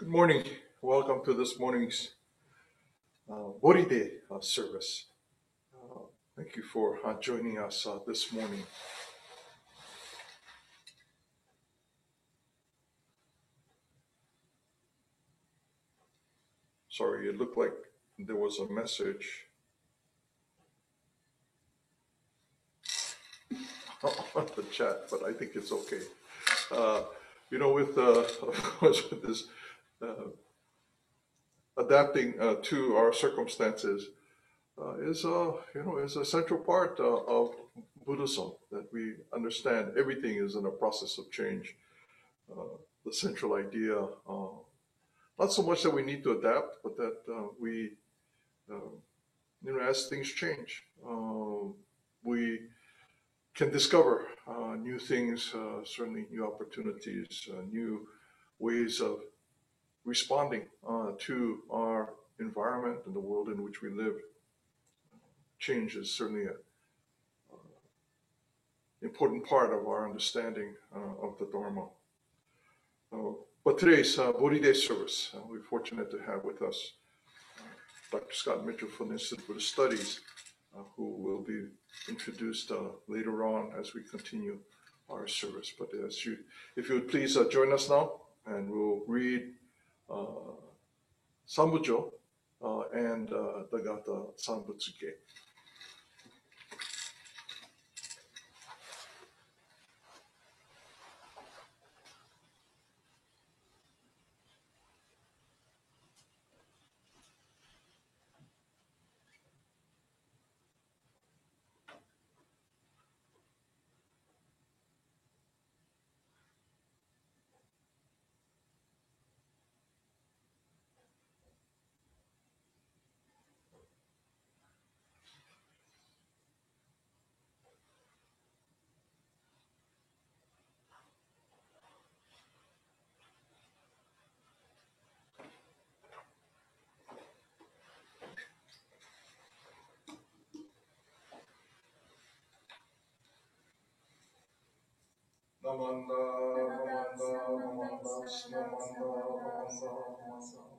Good morning. Welcome to this morning's Boride service. Uh, Thank you for joining us this morning. Sorry, it looked like there was a message on the chat, but I think it's okay. Uh, with of course, with this uh, adapting to our circumstances is a central part of Buddhism, that we understand everything is in a process of change. The central idea, not so much that we need to adapt, but that we, uh, as things change, we can discover new things, certainly new opportunities, new ways of responding to our environment and the world in which we live. Change is certainly an important part of our understanding of the Dharma. But today's Bodhi Day service, we're fortunate to have with us Dr. Scott Mitchell from the Institute for the Studies, who will be introduced later on as we continue our service. But if you would please join us now, and we'll read Sambujo and Dagata Sanbutsuke. Namanda, Namanda, Namanda, Namanda, Namanda, Namanda.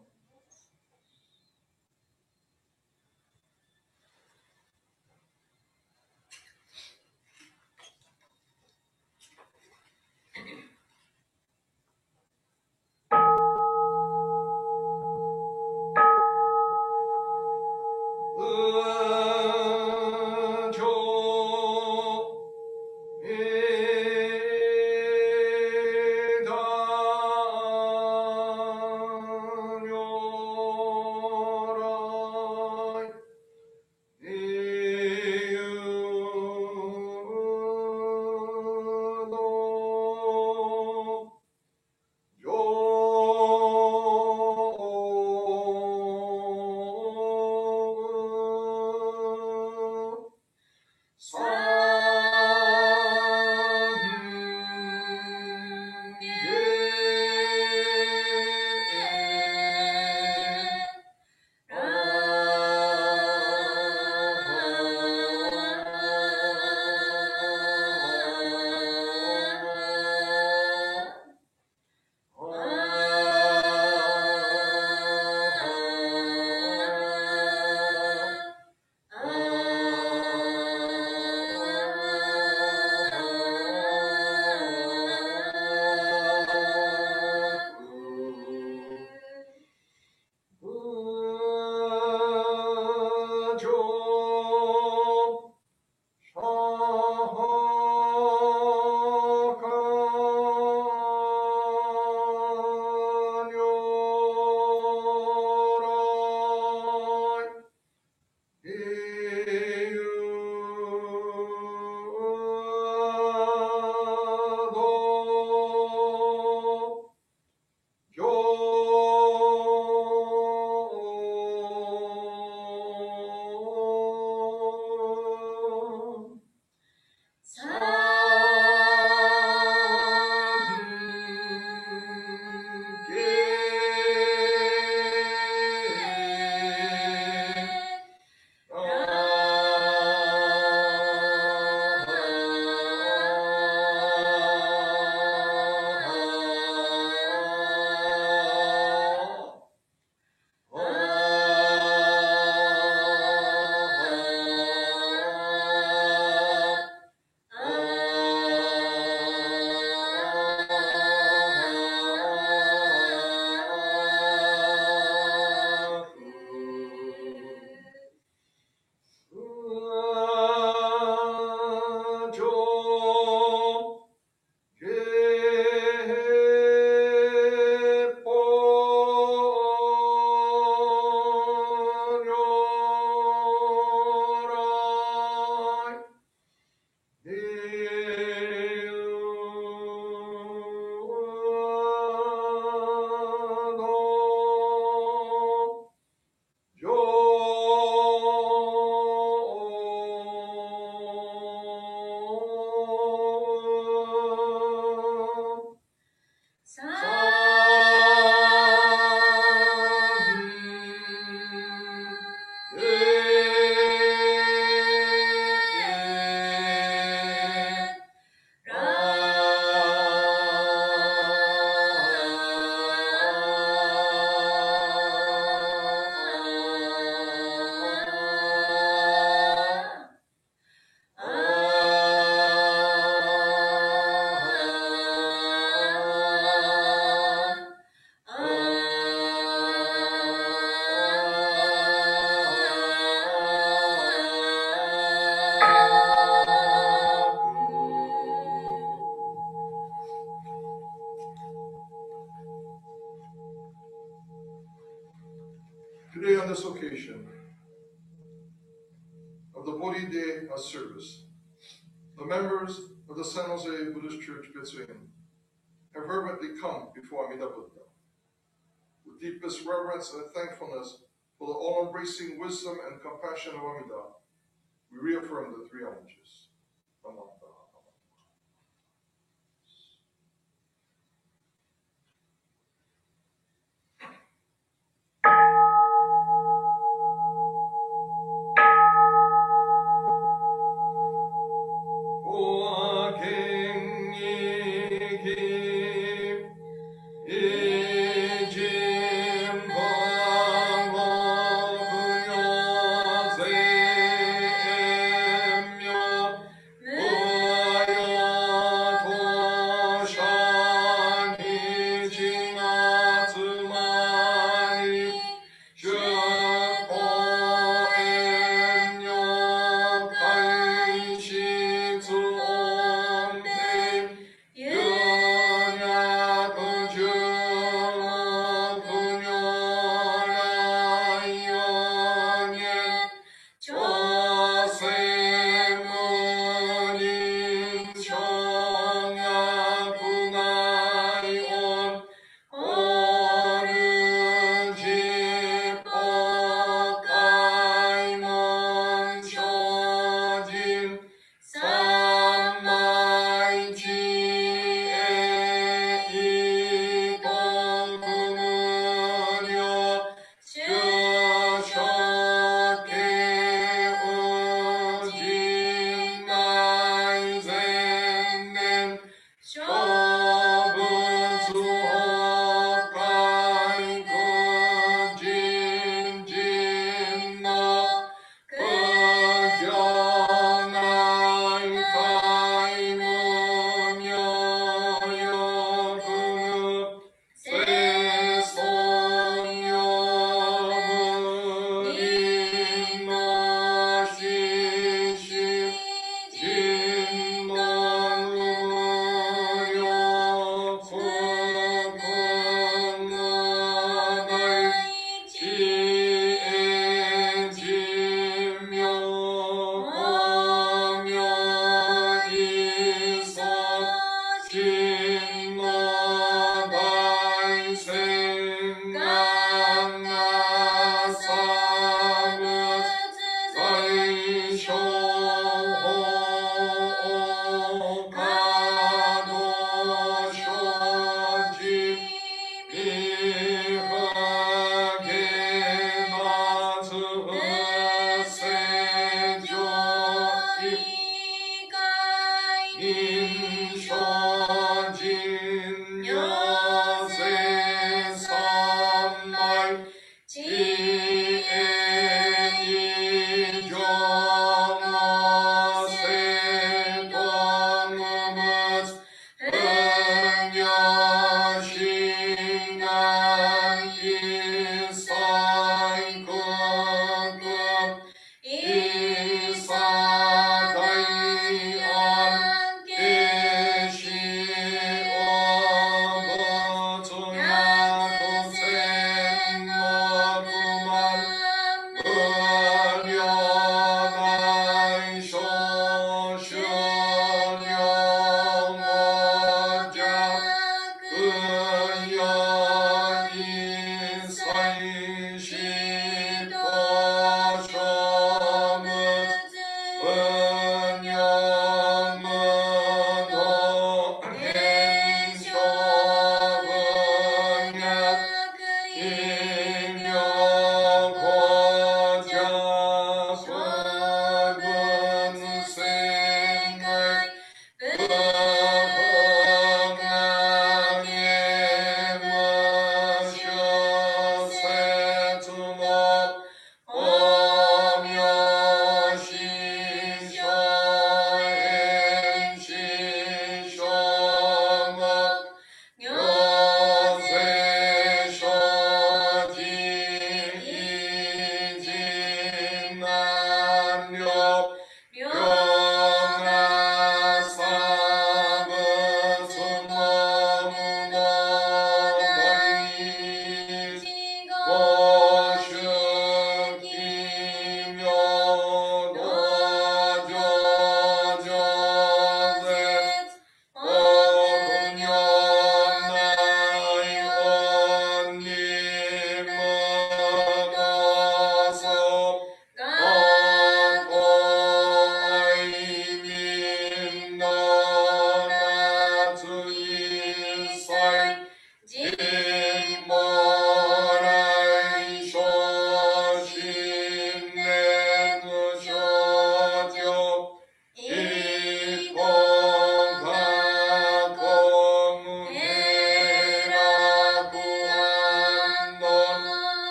this occasion of the Bodhi Day service, the members of the San Jose Buddhist Church, Pitsuin, have fervently come before Amida Buddha. With deepest reverence and thankfulness for the all-embracing wisdom and compassion of Amida, we reaffirm the three homages. Namo Buddhaya. Ijim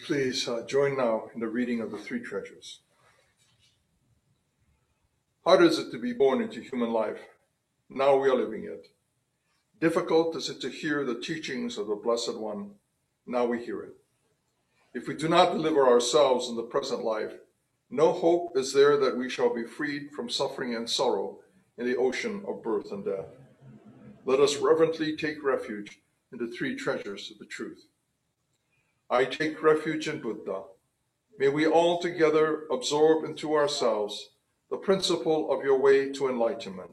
Please join now in the reading of the three treasures. Hard is it to be born into human life. Now we are living it. Difficult is it to hear the teachings of the Blessed One. Now we hear it. If we do not deliver ourselves in the present life, no hope is there that we shall be freed from suffering and sorrow in the ocean of birth and death. Let us reverently take refuge in the three treasures of the truth. I take refuge in Buddha. May we all together absorb into ourselves the principle of your way to enlightenment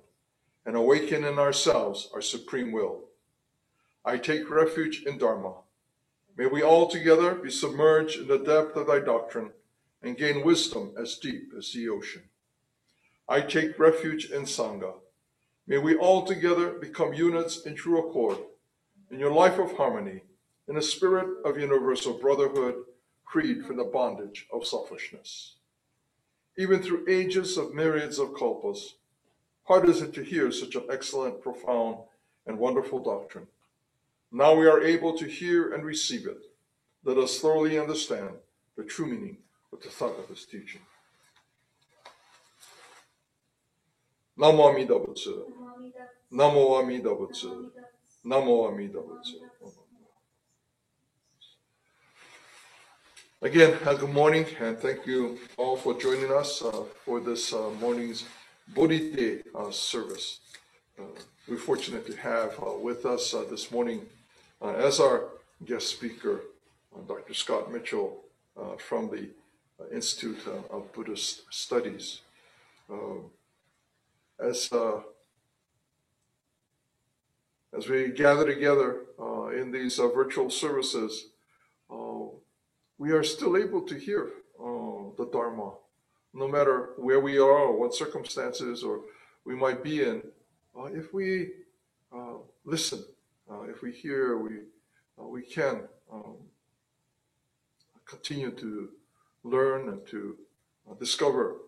and awaken in ourselves our supreme will. I take refuge in Dharma. May we all together be submerged in the depth of thy doctrine and gain wisdom as deep as the ocean. I take refuge in Sangha. May we all together become units in true accord, in your life of harmony, in a spirit of universal brotherhood, freed from the bondage of selfishness. Even through ages of myriads of kalpas, hard is it to hear such an excellent, profound, and wonderful doctrine. Now we are able to hear and receive it. Let us thoroughly understand the true meaning of the thought of this teaching. Namo Amida Butsu. Namo Amida Butsu. Namo Amida Butsu. Again, good morning, and thank you all for joining us for this morning's Bodhi service. We're fortunate to have with us this morning as our guest speaker, Dr. Scott Mitchell from the Institute of Buddhist Studies. As we gather together in these virtual services, we are still able to hear the Dharma, no matter where we are or what circumstances or we might be in. If we listen, if we hear, we can continue to learn and to discover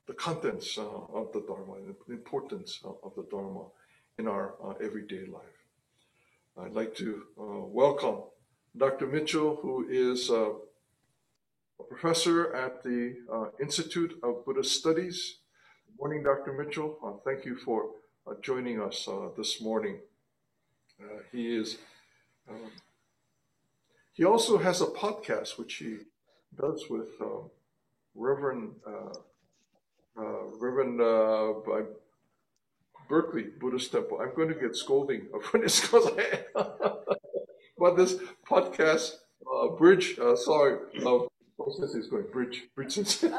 the contents of the Dharma, and the importance of the Dharma in our everyday life. I'd like to welcome Dr. Mitchell, who is a professor at the Institute of Buddhist Studies. Good morning, Dr. Mitchell. Thank you for joining us this morning. He also has a podcast which he does with Reverend by Berkeley Buddhist Temple. I'm going to get scolding for this because but this podcast, Bridge, Sensei is going, Bridge Sensei.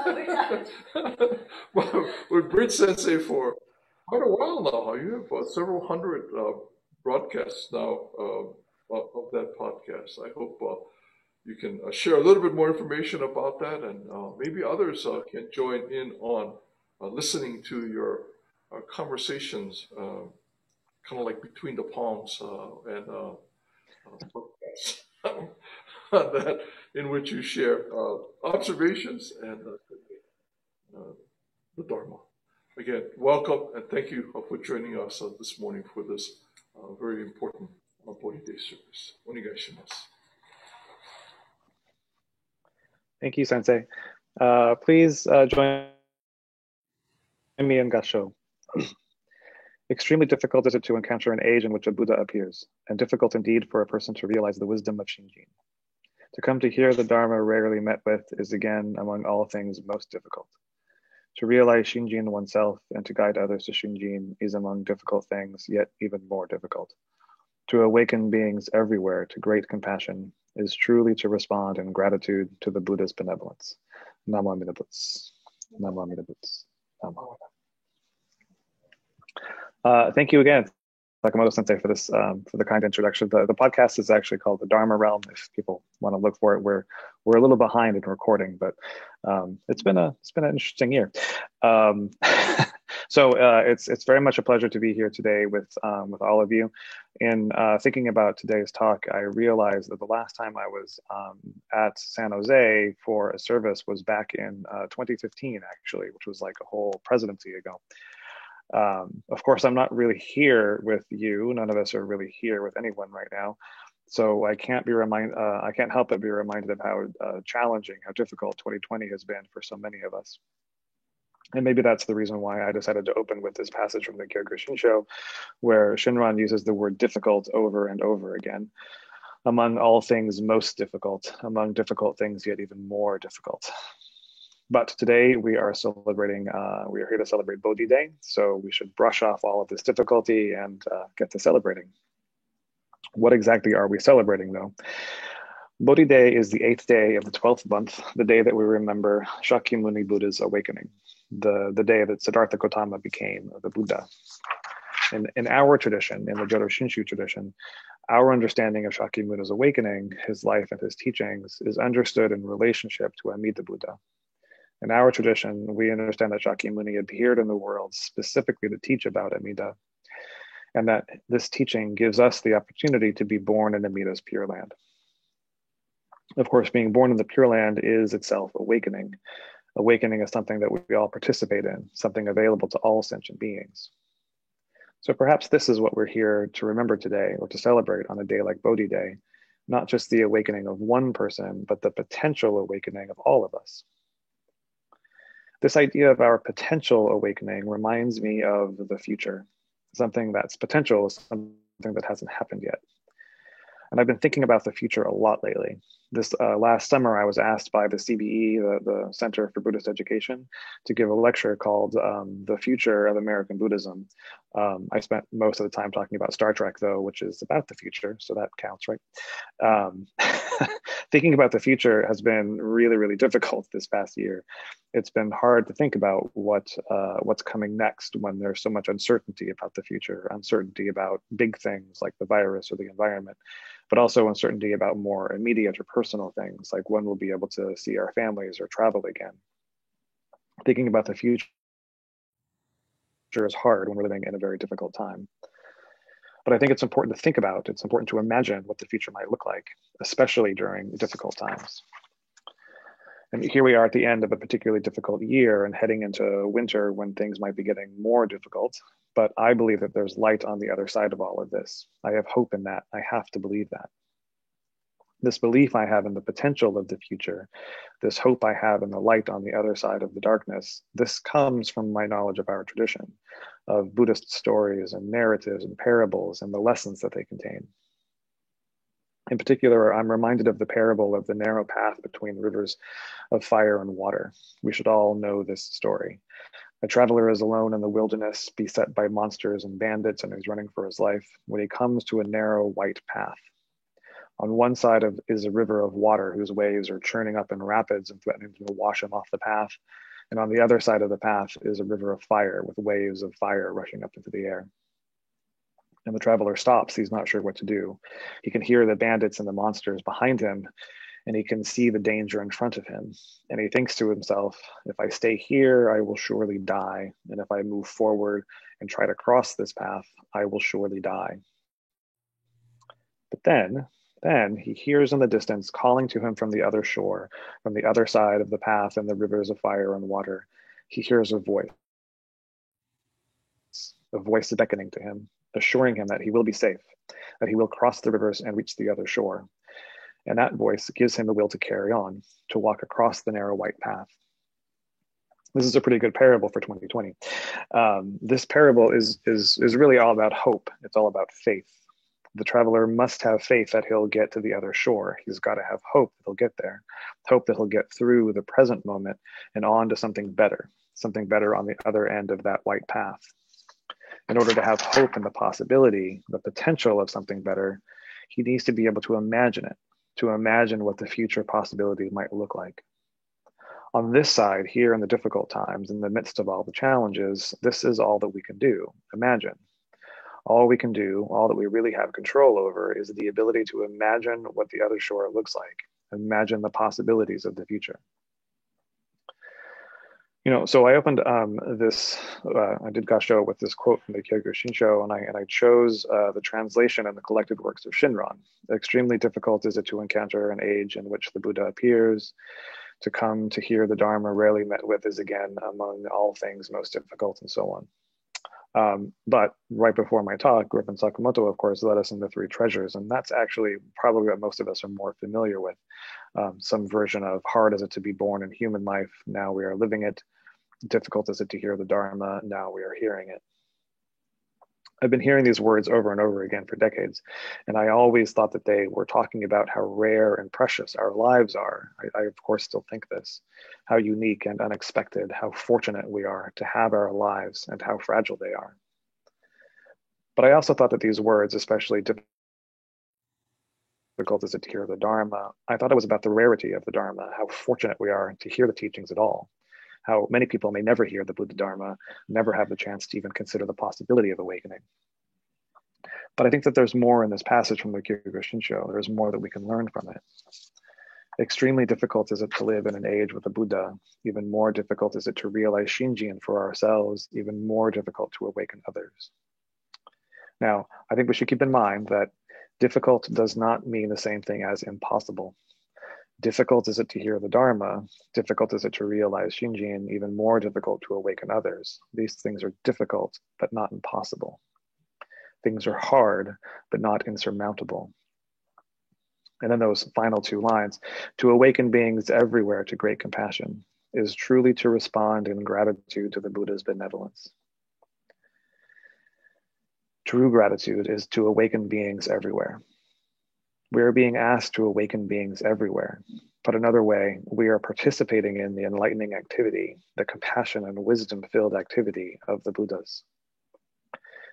Well, with Bridge Sensei for quite a while now. You have several hundred broadcasts now of that podcast. I hope you can share a little bit more information about that, and maybe others can join in on listening to your conversations, kind of like between the palms and podcasts that in which you share observations and the Dharma. Again, welcome and thank you for joining us this morning for this very important Bodhi Day service. Onegai shimasu. Thank you, Sensei. Please join me in Gassho. Extremely difficult is it to encounter an age in which a Buddha appears, and difficult indeed for a person to realize the wisdom of Shinjin. To come to hear the Dharma rarely met with is again, among all things, most difficult. To realize Shinjin oneself and to guide others to Shinjin is among difficult things, yet even more difficult. To awaken beings everywhere to great compassion is truly to respond in gratitude to the Buddha's benevolence. Namo Amida Butsu. Namo Amida Butsu. Namo. Thank you again, Sakamoto Sensei, for this for the kind introduction. The podcast is actually called The Dharma Realm. If people want to look for it, we're a little behind in recording, but it's been an interesting year. So it's very much a pleasure to be here today with all of you. In thinking about today's talk, I realized that the last time I was at San Jose for a service was back in 2015, actually, which was like a whole presidency ago. Of course, I'm not really here with you. None of us are really here with anyone right now. So I can't help but be reminded of how challenging, how difficult 2020 has been for so many of us. And maybe that's the reason why I decided to open with this passage from the Kyogo Shinsho, where Shinran uses the word difficult over and over again. Among all things most difficult, among difficult things yet even more difficult. But today we are here to celebrate Bodhi Day, so we should brush off all of this difficulty and get to celebrating. What exactly are we celebrating though? Bodhi Day is the 8th day of the 12th month, the day that we remember Shakyamuni Buddha's awakening, the day that Siddhartha Gautama became the Buddha. In our tradition, in the Jodo Shinshu tradition, our understanding of Shakyamuni's awakening, his life and his teachings, is understood in relationship to Amida Buddha. In our tradition, we understand that Shakyamuni appeared in the world specifically to teach about Amida, and that this teaching gives us the opportunity to be born in Amida's Pure Land. Of course, being born in the Pure Land is itself awakening. Awakening is something that we all participate in, something available to all sentient beings. So perhaps this is what we're here to remember today, or to celebrate on a day like Bodhi Day, not just the awakening of one person, but the potential awakening of all of us. This idea of our potential awakening reminds me of the future. Something that's potential is something that hasn't happened yet. And I've been thinking about the future a lot lately. This last summer, I was asked by the CBE, the Center for Buddhist Education, to give a lecture called The Future of American Buddhism. I spent most of the time talking about Star Trek, though, which is about the future, so that counts, right? Thinking about the future has been really, really difficult this past year. It's been hard to think about what's coming next when there's so much uncertainty about the future, uncertainty about big things like the virus or the environment, but also uncertainty about more immediate or personal things, like when we'll be able to see our families or travel again. Thinking about the future is hard when we're living in a very difficult time. But I think it's important to think about, it's important to imagine what the future might look like, especially during difficult times. And here we are at the end of a particularly difficult year and heading into winter when things might be getting more difficult. But I believe that there's light on the other side of all of this. I have hope in that. I have to believe that. This belief I have in the potential of the future, this hope I have in the light on the other side of the darkness, this comes from my knowledge of our tradition, of Buddhist stories and narratives and parables and the lessons that they contain. In particular, I'm reminded of the parable of the narrow path between rivers of fire and water. We should all know this story. A traveler is alone in the wilderness, beset by monsters and bandits, and he's running for his life when he comes to a narrow white path. On one side is a river of water whose waves are churning up in rapids and threatening to wash him off the path. And on the other side of the path is a river of fire with waves of fire rushing up into the air. And the traveler stops. He's not sure what to do. He can hear the bandits and the monsters behind him, and he can see the danger in front of him. And he thinks to himself, if I stay here, I will surely die. And if I move forward and try to cross this path, I will surely die. But then he hears in the distance calling to him from the other shore, from the other side of the path and the rivers of fire and water. He hears a voice beckoning to him, assuring him that he will be safe, that he will cross the rivers and reach the other shore. And that voice gives him the will to carry on, to walk across the narrow white path. This is a pretty good parable for 2020. This parable is really all about hope. It's all about faith. The traveler must have faith that he'll get to the other shore. He's got to have hope that he'll get there, hope that he'll get through the present moment and on to something better on the other end of that white path. In order to have hope in the possibility, the potential of something better, he needs to be able to imagine it, to imagine what the future possibilities might look like. On this side, here in the difficult times, in the midst of all the challenges, this is all that we can do, imagine. All we can do, all that we really have control over, is the ability to imagine what the other shore looks like, imagine the possibilities of the future. So I opened I did Gassho with this quote from the Kyogo Shinsho, and I chose the translation and the collected works of Shinran. Extremely difficult is it to encounter an age in which the Buddha appears. To come to hear the Dharma rarely met with is again among all things most difficult, and so on. But right before my talk, Griffin Sakamoto, of course, led us into three treasures. And that's actually probably what most of us are more familiar with. Some version of hard is it to be born in human life, now we are living it. Difficult is it to hear the Dharma, now we are hearing it. I've been hearing these words over and over again for decades, and I always thought that they were talking about how rare and precious our lives are. I of course still think this, how unique and unexpected, how fortunate we are to have our lives and how fragile they are. But I also thought that these words, especially difficult is it to hear the Dharma, I thought it was about the rarity of the Dharma, how fortunate we are to hear the teachings at all, how many people may never hear the Buddha Dharma, never have the chance to even consider the possibility of awakening. But I think that there's more in this passage from the Kyokushincho. Shinsho. There's more that we can learn from it. Extremely difficult is it to live in an age with the Buddha. Even more difficult is it to realize Shinjin for ourselves. Even more difficult to awaken others. Now, I think we should keep in mind that difficult does not mean the same thing as impossible. Difficult is it to hear the Dharma. Difficult is it to realize Shinjin. Even more difficult to awaken others. These things are difficult, but not impossible. Things are hard, but not insurmountable. And then those final two lines, to awaken beings everywhere to great compassion is truly to respond in gratitude to the Buddha's benevolence. True gratitude is to awaken beings everywhere. We are being asked to awaken beings everywhere. Put another way, we are participating in the enlightening activity, the compassion and wisdom-filled activity of the Buddhas.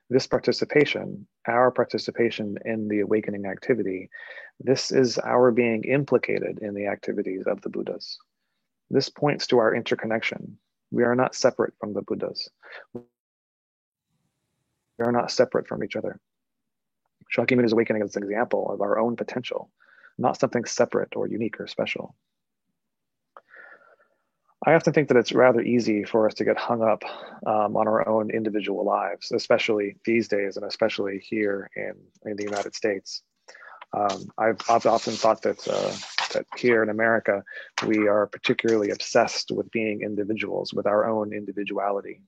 This participation, our participation in the awakening activity, this is our being implicated in the activities of the Buddhas. This points to our interconnection. We are not separate from the Buddhas. We are not separate from each other. Shakyamuni's awakening is an example of our own potential, not something separate or unique or special. I often think that it's rather easy for us to get hung up on our own individual lives, especially these days and especially here in the United States. I've often thought that, that here in America, we are particularly obsessed with being individuals, with our own individuality.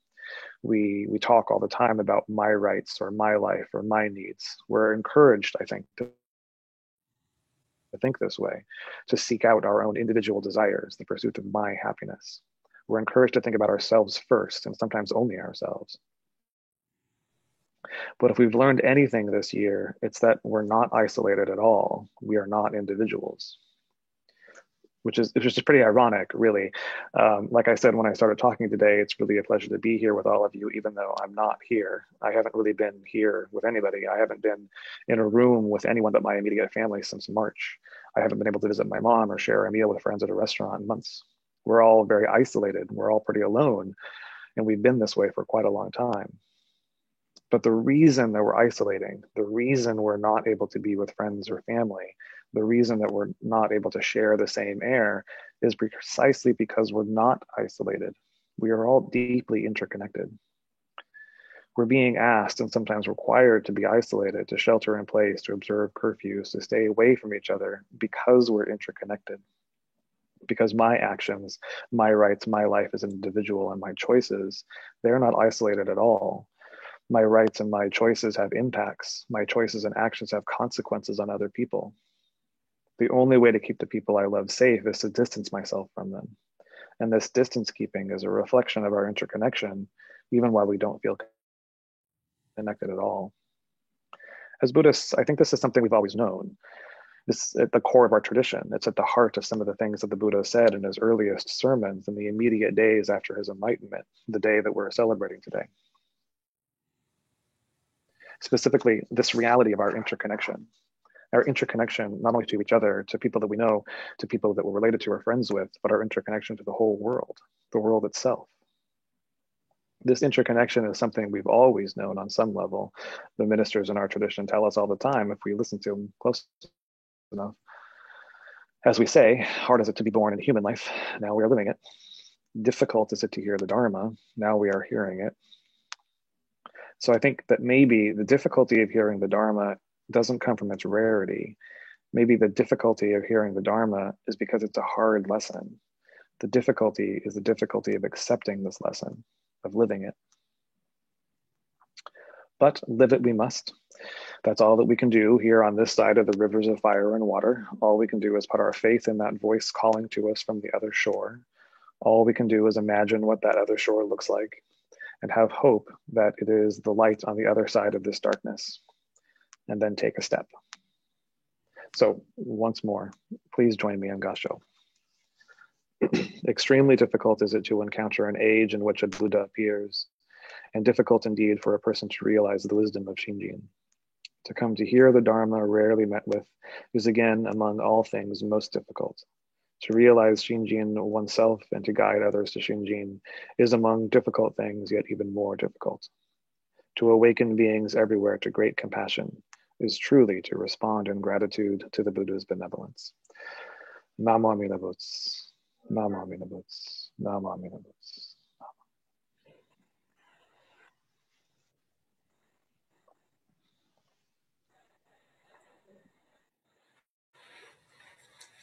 We talk all the time about my rights or my life or my needs. We're encouraged, I think, to think this way, to seek out our own individual desires, the pursuit of my happiness. We're encouraged to think about ourselves first and sometimes only ourselves. But if we've learned anything this year, it's that we're not isolated at all. We are not individuals, which is just pretty ironic, really. Like I said, when I started talking today, it's really a pleasure to be here with all of you, even though I'm not here. I haven't really been here with anybody. I haven't been in a room with anyone but my immediate family since March. I haven't been able to visit my mom or share a meal with friends at a restaurant in months. We're all very isolated. We're all pretty alone. And we've been this way for quite a long time. But the reason that we're isolating, the reason we're not able to be with friends or family, the reason that we're not able to share the same air is precisely because we're not isolated. We are all deeply interconnected. We're being asked and sometimes required to be isolated, to shelter in place, to observe curfews, to stay away from each other because we're interconnected. Because my actions, my rights, my life as an individual and my choices, they're not isolated at all. My rights and my choices have impacts. My choices and actions have consequences on other people. The only way to keep the people I love safe is to distance myself from them. And this distance keeping is a reflection of our interconnection, even while we don't feel connected at all. As Buddhists, I think this is something we've always known. This is at the core of our tradition. It's at the heart of some of the things that the Buddha said in his earliest sermons in the immediate days after his enlightenment, the day that we're celebrating today. Specifically, this reality of our interconnection not only to each other, to people that we know, to people that we're related to or friends with, but our interconnection to the whole world, the world itself. This interconnection is something we've always known on some level. The ministers in our tradition tell us all the time, if we listen to them close enough. As we say, hard is it to be born in human life, now we are living it. Difficult is it to hear the Dharma, now we are hearing it. So I think that maybe the difficulty of hearing the Dharma doesn't come from its rarity. Maybe the difficulty of hearing the Dharma is because it's a hard lesson. The difficulty is the difficulty of accepting this lesson, of living it. But live it we must. That's all that we can do here on this side of the rivers of fire and water. All we can do is put our faith in that voice calling to us from the other shore. All we can do is imagine what that other shore looks like and have hope that it is the light on the other side of this darkness, and then take a step. So once more, please join me in Gassho. Extremely difficult is it to encounter an age in which a Buddha appears, and difficult indeed for a person to realize the wisdom of Shinjin. To come to hear the Dharma rarely met with is again, among all things, most difficult. To realize Shinjin oneself and to guide others to Shinjin is among difficult things, yet even more difficult. To awaken beings everywhere to great compassion is truly to respond in gratitude to the Buddha's benevolence. Namo Amida Butsu. Namo Amida Butsu. Namo Amida Butsu.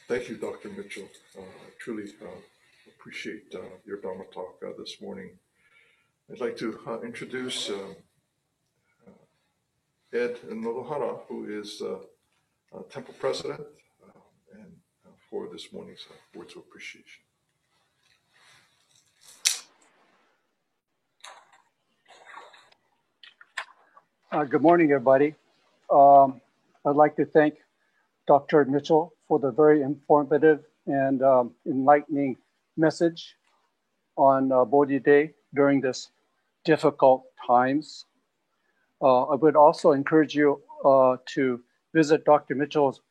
Thank you, Dr. Mitchell. I truly appreciate your Dharma talk this morning. I'd like to introduce Ed Nobuhara, who is Temple President, and for this morning's words of appreciation. Good morning, everybody. I'd like to thank Dr. Mitchell for the very informative and enlightening message on Bodhi Day during this difficult times. I would also encourage you to visit Dr. Mitchell's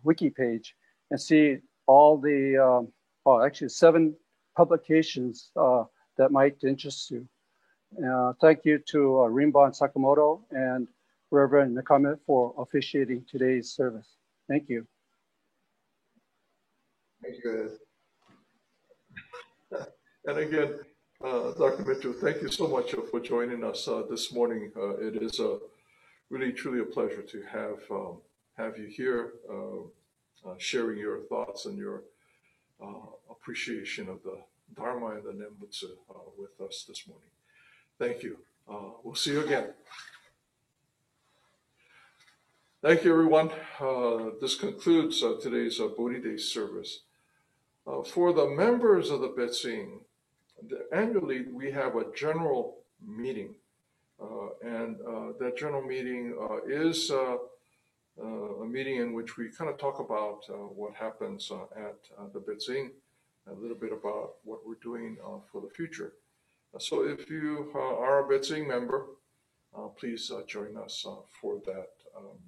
wiki page and see all the, actually 7 publications that might interest you. Thank you to Rinban Sakamoto and Reverend Nakame for officiating today's service. Thank you. Thank you, Ed. And again, Dr. Mitchell, thank you so much for joining us this morning. It is really, truly a pleasure to have you here, sharing your thoughts and your appreciation of the Dharma and the Nembutsu with us this morning. Thank you. We'll see you again. Thank you, everyone. This concludes today's Bodhi Day service. For the members of the Betsing, annually we have a general meeting, and that general meeting is a meeting in which we kind of talk about what happens at the Betsing, a little bit about what we're doing for the future. So if you are a Betsing member, please join us for that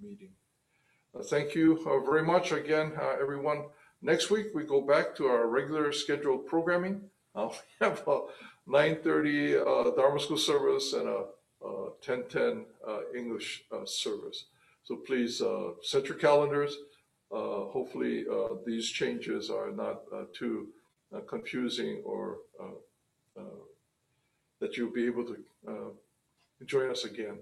meeting. Thank you very much again, everyone. Next week, we go back to our regular scheduled programming. We have a 9:30 Dharma School service and a 10:10 English service. So please set your calendars. Hopefully, these changes are not too confusing, or that you'll be able to join us again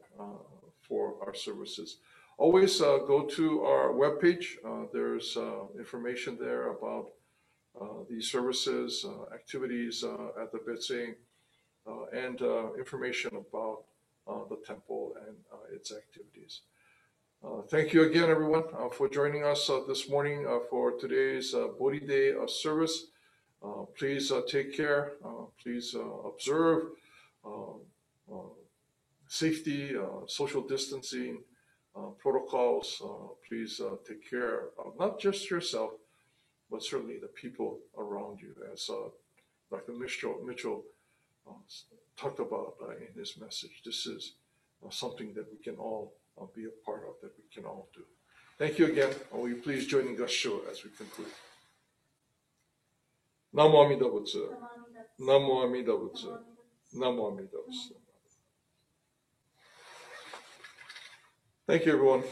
for our services. Always go to our webpage. There's information there about these services, activities at the Betsing, and information about the temple and its activities. Thank you again, everyone, for joining us this morning for today's Bodhi Day service. Please take care. Please observe safety, social distancing protocols. Please take care of not just yourself, but certainly the people around you, as Dr. Mitchell talked about in his message. This is something that we can all be a part of, that we can all do. Thank you again. Will you please join in Gassho as we conclude? Namo Amida Butsu. Namo Amida Butsu. Namo Amida Butsu. Thank you, everyone.